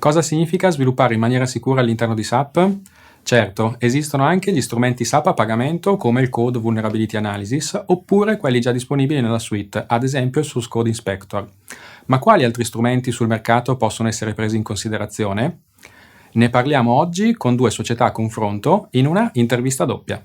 Cosa significa sviluppare in maniera sicura all'interno di SAP? Certo, esistono anche gli strumenti SAP a pagamento come il Code Vulnerability Analysis oppure quelli già disponibili nella suite, ad esempio il Source Code Inspector. Ma quali altri strumenti sul mercato possono essere presi in considerazione? Ne parliamo oggi con due società a confronto in una intervista doppia.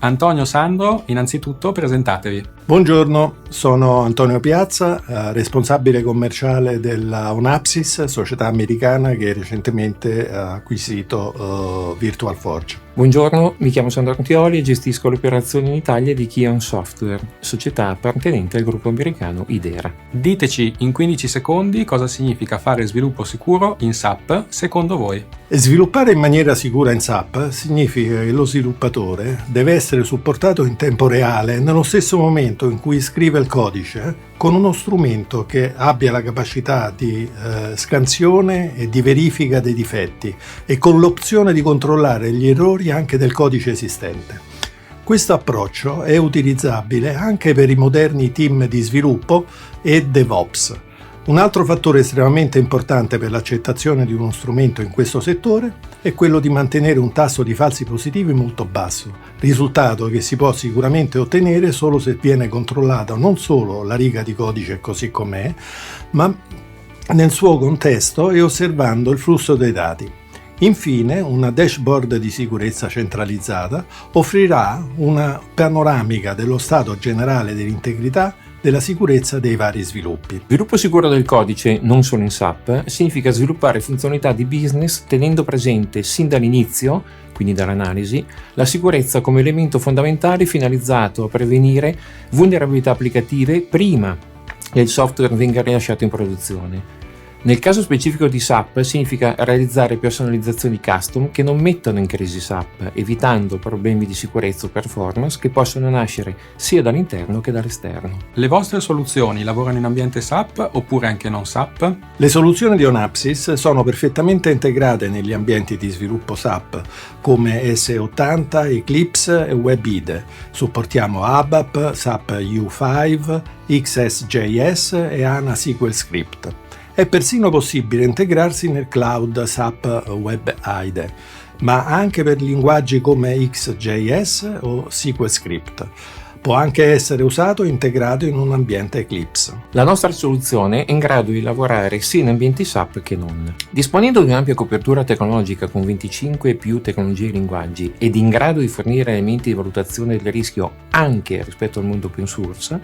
Antonio, Sandro, innanzitutto presentatevi. Buongiorno, sono Antonio Piazza, responsabile commerciale della Onapsis, società americana che recentemente ha acquisito Virtual Forge. Buongiorno, mi chiamo Sandro Antioli e gestisco le operazioni in Italia di Kion Software, società appartenente al gruppo americano Idera. Diteci in 15 secondi cosa significa fare sviluppo sicuro in SAP secondo voi. Sviluppare in maniera sicura in SAP significa che lo sviluppatore deve essere supportato in tempo reale nello stesso momento in cui scrive il codice con uno strumento che abbia la capacità di scansione e di verifica dei difetti e con l'opzione di controllare gli errori anche del codice esistente. Questo approccio è utilizzabile anche per i moderni team di sviluppo e DevOps. Un altro fattore estremamente importante per l'accettazione di uno strumento in questo settore è quello di mantenere un tasso di falsi positivi molto basso, risultato che si può sicuramente ottenere solo se viene controllata non solo la riga di codice così com'è, ma nel suo contesto e osservando il flusso dei dati. Infine, una dashboard di sicurezza centralizzata offrirà una panoramica dello stato generale dell'integrità della sicurezza dei vari sviluppi. Sviluppo sicuro del codice, non solo in SAP, significa sviluppare funzionalità di business tenendo presente sin dall'inizio, quindi dall'analisi, la sicurezza come elemento fondamentale finalizzato a prevenire vulnerabilità applicative prima che il software venga rilasciato in produzione. Nel caso specifico di SAP significa realizzare personalizzazioni custom che non mettano in crisi SAP, evitando problemi di sicurezza o performance che possono nascere sia dall'interno che dall'esterno. Le vostre soluzioni lavorano in ambiente SAP oppure anche non SAP? Le soluzioni di Onapsis sono perfettamente integrate negli ambienti di sviluppo SAP come S80, Eclipse e WebIDE. Supportiamo ABAP, SAP U5, XSJS e HANA SQL Script. È persino possibile integrarsi nel cloud SAP WebIDE, ma anche per linguaggi come XJS o SQL Script. Può anche essere usato e integrato in un ambiente Eclipse. La nostra soluzione è in grado di lavorare sia in ambienti SAP che non. Disponendo di un'ampia copertura tecnologica con 25 e più tecnologie e linguaggi ed in grado di fornire elementi di valutazione del rischio anche rispetto al mondo open source,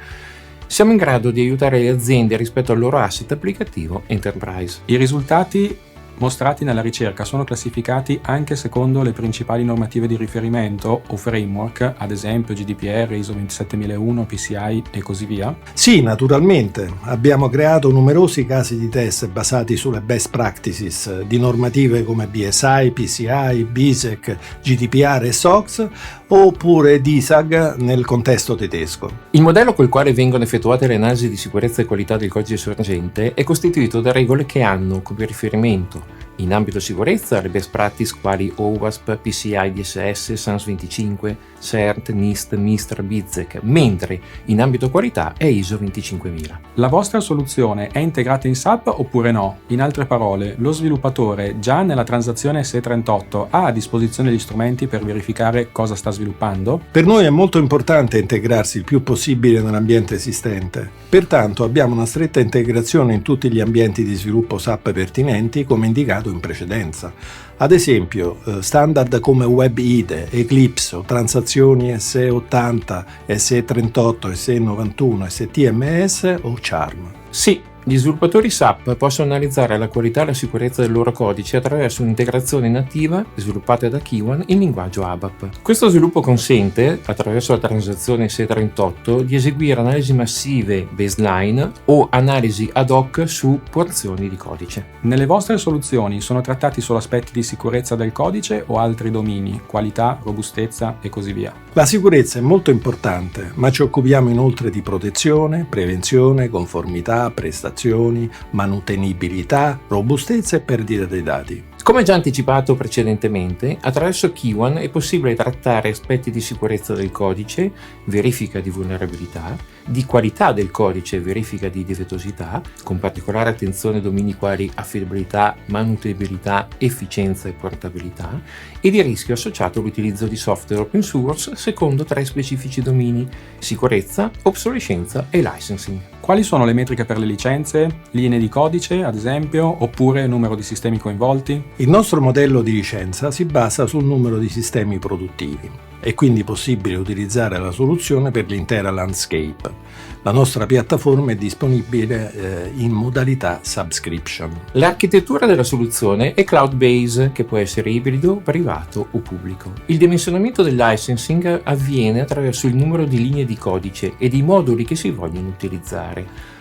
siamo in grado di aiutare le aziende rispetto al loro asset applicativo Enterprise. I risultati mostrati nella ricerca sono classificati anche secondo le principali normative di riferimento o framework, ad esempio GDPR, ISO 27001, PCI e così via? Sì, naturalmente. Abbiamo creato numerosi casi di test basati sulle best practices di normative come BSI, PCI, BISEC, GDPR e SOX oppure DISAG nel contesto tedesco. Il modello col quale vengono effettuate le analisi di sicurezza e qualità del codice sorgente è costituito da regole che hanno come riferimento in ambito sicurezza le best practice quali OWASP, PCI DSS, SANS 25, CERT, NIST, MISTRA, BISEC, mentre in ambito qualità è ISO 25000. La vostra soluzione è integrata in SAP oppure no? In altre parole, lo sviluppatore già nella transazione S38 ha a disposizione gli strumenti per verificare cosa sta sviluppando? Per noi è molto importante integrarsi il più possibile nell'ambiente esistente. Pertanto abbiamo una stretta integrazione in tutti gli ambienti di sviluppo SAP pertinenti come indicato in precedenza. Ad esempio, standard come WebIDE, Eclipse o transazioni SE80, SE38, SE91, STMS o Charm. Sì, gli sviluppatori SAP possono analizzare la qualità e la sicurezza del loro codice attraverso un'integrazione nativa sviluppata da Kion in linguaggio ABAP. Questo sviluppo consente, attraverso la transazione SE38, di eseguire analisi massive baseline o analisi ad hoc su porzioni di codice. Nelle vostre soluzioni sono trattati solo aspetti di sicurezza del codice o altri domini, qualità, robustezza e così via? La sicurezza è molto importante, ma ci occupiamo inoltre di protezione, prevenzione, conformità, prestazioni configurazioni, manutenibilità, robustezza e perdita dei dati. Come già anticipato precedentemente, attraverso Keyone è possibile trattare aspetti di sicurezza del codice, verifica di vulnerabilità, di qualità del codice, verifica di difettosità, con particolare attenzione a domini quali affidabilità, manutenibilità, efficienza e portabilità, e di rischio associato all'utilizzo di software open source secondo 3 specifici domini: sicurezza, obsolescenza e licensing. Quali sono le metriche per le licenze? Linee di codice, ad esempio, oppure numero di sistemi coinvolti? Il nostro modello di licenza si basa sul numero di sistemi produttivi. È quindi possibile utilizzare la soluzione per l'intera landscape. La nostra piattaforma è disponibile in modalità subscription. L'architettura della soluzione è cloud-based, che può essere ibrido, privato o pubblico. Il dimensionamento del licensing avviene attraverso il numero di linee di codice e di moduli che si vogliono utilizzare.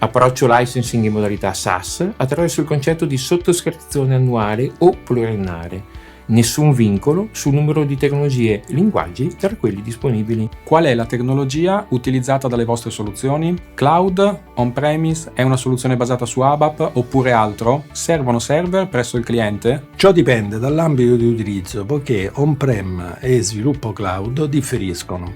Approccio licensing in modalità SaaS attraverso il concetto di sottoscrizione annuale o pluriennale. Nessun vincolo sul numero di tecnologie e linguaggi tra quelli disponibili. Qual è la tecnologia utilizzata dalle vostre soluzioni? Cloud, on-premise, è una soluzione basata su ABAP oppure altro? Servono server presso il cliente? Ciò dipende dall'ambito di utilizzo, poiché on-prem e sviluppo cloud differiscono.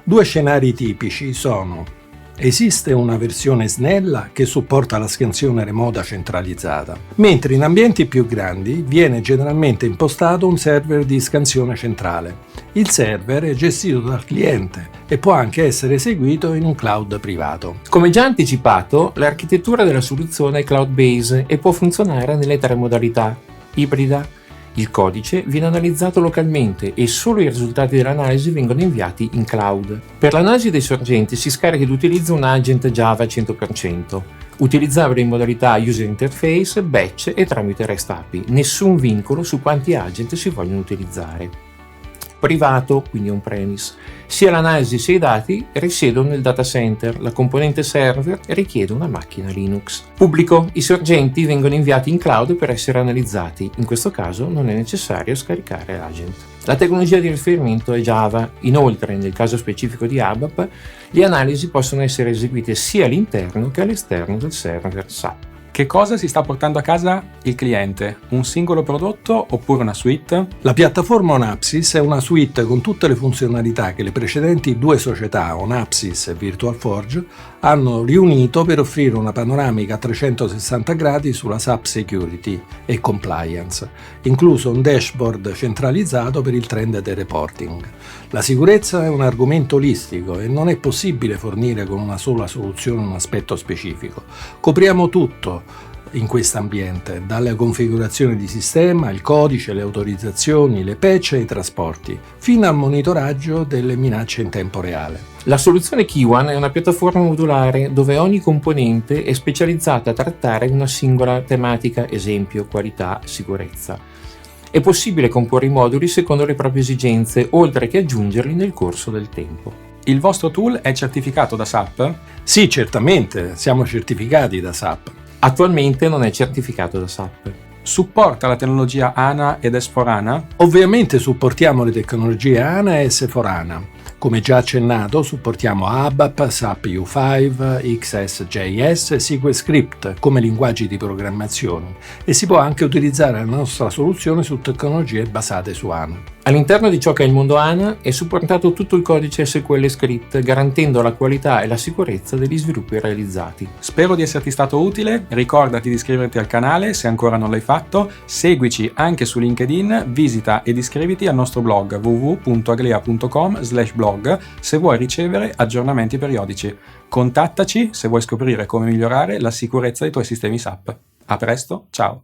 2 scenari tipici sono: esiste una versione snella che supporta la scansione remota centralizzata, mentre in ambienti più grandi viene generalmente impostato un server di scansione centrale. Il server è gestito dal cliente e può anche essere eseguito in un cloud privato. Come già anticipato, l'architettura della soluzione è cloud-based e può funzionare nelle 3 modalità: ibrida. Il codice viene analizzato localmente e solo i risultati dell'analisi vengono inviati in cloud. Per l'analisi dei sorgenti si scarica ed utilizza un agent Java 100%, utilizzabile in modalità user interface, batch e tramite REST API. Nessun vincolo su quanti agent si vogliono utilizzare. Privato, quindi on-premise. Sia l'analisi sia i dati risiedono nel data center, la componente server richiede una macchina Linux. Pubblico, i sorgenti vengono inviati in cloud per essere analizzati, in questo caso non è necessario scaricare l'agent. La tecnologia di riferimento è Java. Inoltre, nel caso specifico di ABAP, le analisi possono essere eseguite sia all'interno che all'esterno del server SAP. Che cosa si sta portando a casa il cliente? Un singolo prodotto oppure una suite? La piattaforma Onapsys è una suite con tutte le funzionalità che le precedenti 2 società, Onapsys e VirtualForge, hanno riunito per offrire una panoramica a 360 gradi sulla SAP Security e Compliance, incluso un dashboard centralizzato per il trend reporting. La sicurezza è un argomento olistico e non è possibile fornire con una sola soluzione un aspetto specifico. Copriamo tutto in questo ambiente, dalle configurazioni di sistema, il codice, le autorizzazioni, le patch e i trasporti, fino al monitoraggio delle minacce in tempo reale. La soluzione Keyone è una piattaforma modulare dove ogni componente è specializzata a trattare una singola tematica, esempio, qualità, sicurezza. È possibile comporre i moduli secondo le proprie esigenze, oltre che aggiungerli nel corso del tempo. Il vostro tool è certificato da SAP? Sì, certamente, siamo certificati da SAP. Attualmente non è certificato da SAP. Supporta la tecnologia HANA ed S4HANA? Ovviamente supportiamo le tecnologie HANA e S4HANA. Come già accennato, supportiamo ABAP, SAP U5, XSJS e SQL Script come linguaggi di programmazione e si può anche utilizzare la nostra soluzione su tecnologie basate su HANA. All'interno di ciò che è il mondo HANA è supportato tutto il codice SQL Script, garantendo la qualità e la sicurezza degli sviluppi realizzati. Spero di esserti stato utile, ricordati di iscriverti al canale se ancora non l'hai fatto, seguici anche su LinkedIn, visita ed iscriviti al nostro blog www.aglea.com/blog se vuoi ricevere aggiornamenti periodici. Contattaci se vuoi scoprire come migliorare la sicurezza dei tuoi sistemi SAP. A presto, ciao!